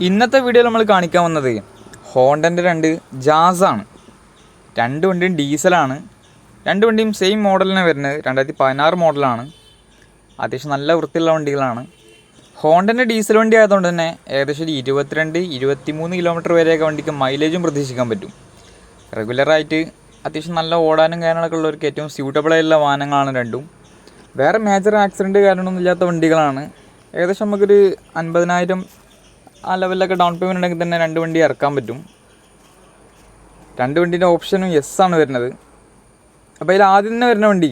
ഇന്നത്തെ വീഡിയോയിൽ നമ്മൾ കാണിക്കാൻ വന്നത് ഹോണ്ടൻ്റെ 2 ജാസാണ്. 2 വണ്ടിയും ഡീസലാണ്. 2 വണ്ടിയും സെയിം മോഡലിനാണ് വരുന്നത്. 2016 മോഡലാണ്. അത്യാവശ്യം നല്ല വൃത്തിയുള്ള വണ്ടികളാണ്. ഹോണ്ടൻ്റെ ഡീസൽ വണ്ടി ആയതുകൊണ്ട് തന്നെ ഏകദേശം ഒരു 22-23 കിലോമീറ്റർ വരെയൊക്കെ വണ്ടിക്ക് മൈലേജും പ്രതീക്ഷിക്കാൻ പറ്റും. റെഗുലറായിട്ട് അത്യാവശ്യം നല്ല ഓടാനും കാര്യങ്ങളൊക്കെ ഉള്ളവർക്ക് ഏറ്റവും സ്യൂട്ടബിളായിട്ടുള്ള വാഹനങ്ങളാണ് രണ്ടും. വേറെ മേജർ ആക്സിഡൻറ്റ് കാര്യങ്ങളൊന്നും ഇല്ലാത്ത വണ്ടികളാണ്. ഏകദേശം നമുക്കൊരു 50,000 ആ ലെവലിലൊക്കെ ഡൗൺ പേയ്മെൻറ്റ് ഉണ്ടെങ്കിൽ തന്നെ 2 വണ്ടി ഇറക്കാൻ പറ്റും. 2 വണ്ടീൻ്റെ ഓപ്ഷനും യെസ് ആണ് വരുന്നത്. അപ്പോൾ അതിൽ ആദ്യം തന്നെ വരുന്ന വണ്ടി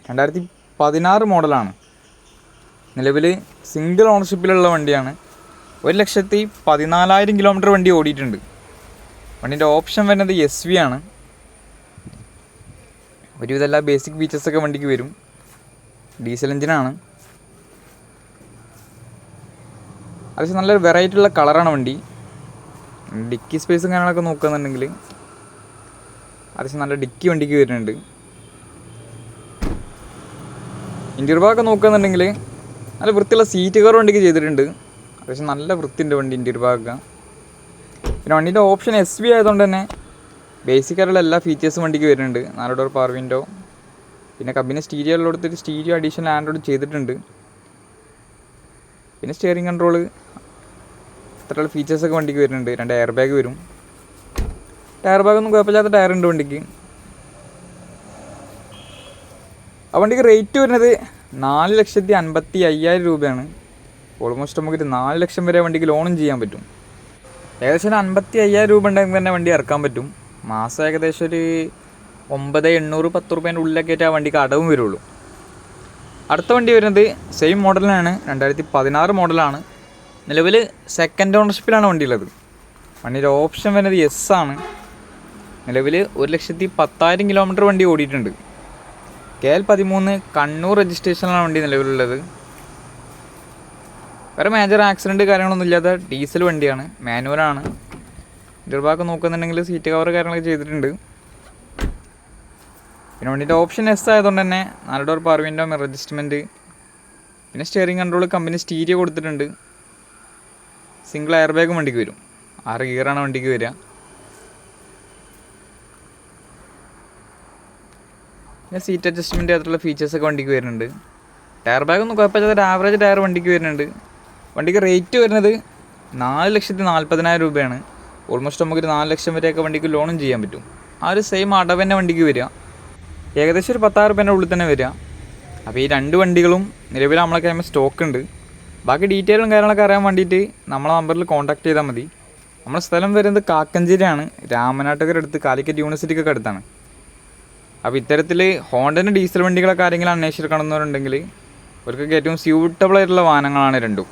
2016 മോഡലാണ്. നിലവിൽ സിംഗിൾ ഓണർഷിപ്പിലുള്ള വണ്ടിയാണ്. 1,14,000 കിലോമീറ്റർ വണ്ടി ഓടിയിട്ടുണ്ട്. വണ്ടീൻ്റെ ഓപ്ഷൻ വരുന്നത് SV ആണ്. ഒരുവിധം എല്ലാ ബേസിക് ഫീച്ചേഴ്സൊക്കെ വണ്ടിക്ക് വരും. ഡീസൽ എഞ്ചിനാണ്. അത്യാവശ്യം നല്ലൊരു വെറൈറ്റി ഉള്ള കളറാണ് വണ്ടി. ഡിക്കി സ്പേസും കാര്യങ്ങളൊക്കെ നോക്കുകയെന്നുണ്ടെങ്കിൽ അത്യാവശ്യം നല്ല ഡിക്കി വണ്ടിക്ക് വരുന്നുണ്ട്. ഇൻറ്റീരിയർ ഭാഗമൊക്കെ നോക്കുകയെന്നുണ്ടെങ്കിൽ നല്ല വൃത്തിയുള്ള സീറ്റ് കവർ വണ്ടിക്ക് ചെയ്തിട്ടുണ്ട്. അത്യാവശ്യം നല്ല വൃത്തിയുണ്ട് വണ്ടി ഇൻറ്റീരിയർ ഭാഗമൊക്കെ. പിന്നെ വണ്ടീൻ്റെ ഓപ്ഷൻ SV ആയതുകൊണ്ട് തന്നെ ബേസിക്കായിട്ടുള്ള എല്ലാ ഫീച്ചേഴ്സും വണ്ടിക്ക് വരുന്നുണ്ട്. 4 ഡോർ പവർ വിൻഡോ, പിന്നെ കബിന് സ്റ്റീരിയോയിലോടത്തൊരു സ്റ്റീരിയോ അഡീഷണൽ ആൻഡ്രോയിഡ് ചെയ്തിട്ടുണ്ട്. പിന്നെ സ്റ്റിയറിംഗ് കൺട്രോള്, ഇത്രയുള്ള ഫീച്ചേഴ്സൊക്കെ വണ്ടിക്ക് വരുന്നുണ്ട്. 2 എയർ ബാഗ് വരും. ടയർ ബാഗൊന്നും കുഴപ്പമില്ലാത്ത ടയറുണ്ട് വണ്ടിക്ക്. ആ വണ്ടിക്ക് റേറ്റ് വരുന്നത് 4,55,000 രൂപയാണ്. ഓൾമോസ്റ്റ് നമുക്കൊരു 4 ലക്ഷം വരെ വണ്ടിക്ക് ലോണും ചെയ്യാൻ പറ്റും. ഏകദേശം 55,000 രൂപ ഉണ്ടെങ്കിൽ തന്നെ വണ്ടി ഇറക്കാൻ പറ്റും. മാസം ഏകദേശം ഒരു 9,810 രൂപേൻ്റെ ഉള്ളിലൊക്കെ ആയിട്ട് ആ വണ്ടിക്ക് അടവും വരുള്ളൂ. അടുത്ത വണ്ടി വരുന്നത് സെയിം മോഡലിനാണ്. 2016 മോഡലാണ്. നിലവിൽ സെക്കൻഡ് ഓണർഷിപ്പിലാണ് വണ്ടിയുള്ളത്. വണ്ടിയുടെ ഓപ്ഷൻ വരുന്നത് യെസ് ആണ്. നിലവിൽ 1,10,000 കിലോമീറ്റർ വണ്ടി ഓടിയിട്ടുണ്ട്. KL13 കണ്ണൂർ രജിസ്ട്രേഷനിലാണ് വണ്ടി നിലവിലുള്ളത്. വേറെ മേജർ ആക്സിഡൻറ്റ് കാര്യങ്ങളൊന്നും ഇല്ലാത്ത ഡീസൽ വണ്ടിയാണ്. മാനുവലാണ്. ഇൻ്റർ ഭാഗം നോക്കുന്നുണ്ടെങ്കിൽ സീറ്റ് കവർ കാര്യങ്ങളൊക്കെ ചെയ്തിട്ടുണ്ട്. പിന്നെ വണ്ടിൻ്റെ ഓപ്ഷൻ എസ് ആയതുകൊണ്ട് തന്നെ 4 door power window, mirror adjustment, പിന്നെ സ്റ്റിയറിംഗ് കൺട്രോൾ, കമ്പനി സ്റ്റീരിയോ കൊടുത്തിട്ടുണ്ട്. സിംഗിൾ എയർ ബാഗും വണ്ടിക്ക് വരും. 6 ഗിയറാണ് വണ്ടിക്ക് വരിക. പിന്നെ സീറ്റ് അഡ്ജസ്റ്റ്മെൻറ്റ് അതുള്ള ഫീച്ചേഴ്സൊക്കെ വണ്ടിക്ക് വരുന്നുണ്ട്. ടയർ ബാഗൊന്നും കുഴപ്പമില്ലാത്ത ഒരു ആവറേജ് ടയർ വണ്ടിക്ക് വരുന്നുണ്ട്. വണ്ടിക്ക് റേറ്റ് വരുന്നത് 4,40,000 രൂപയാണ്. ഓൾമോസ്റ്റ് നമുക്കൊരു 4 ലക്ഷം വരെയൊക്കെ വണ്ടിക്ക് ലോണും ചെയ്യാൻ പറ്റും. ആ ഒരു സെയിം അടവ് തന്നെ വണ്ടിക്ക് വരിക. ഏകദേശം ഒരു 10,000 രൂപേൻ്റെ ഉള്ളിൽ തന്നെ വരിക. അപ്പോൾ ഈ 2 വണ്ടികളും നിലവിൽ നമ്മളെ കയ്യിൽ സ്റ്റോക്ക് ഉണ്ട്. ബാക്കി ഡീറ്റെയിലും കാര്യങ്ങളൊക്കെ അറിയാൻ വേണ്ടിയിട്ട് നമ്മളെ നമ്പറിൽ കോൺടാക്ട് ചെയ്താൽ മതി. നമ്മുടെ സ്ഥലം വരുന്നത് കാക്കഞ്ചേരിയാണ്. രാമനാട്ടുകര അടുത്ത്, കാലിക്കറ്റ് യൂണിവേഴ്സിറ്റിക്കൊക്കെ അടുത്താണ്. അപ്പോൾ ഇത്തരത്തിൽ ഹോണ്ടൻ്റെ ഡീസൽ വണ്ടികളൊക്കെ ആരെങ്കിലും അന്വേഷിച്ചിരിക്കണമെന്നുണ്ടെങ്കിൽ അവർക്കൊക്കെ ഏറ്റവും സ്യൂട്ടബിൾ ആയിട്ടുള്ള വാഹനങ്ങളാണ് രണ്ടും.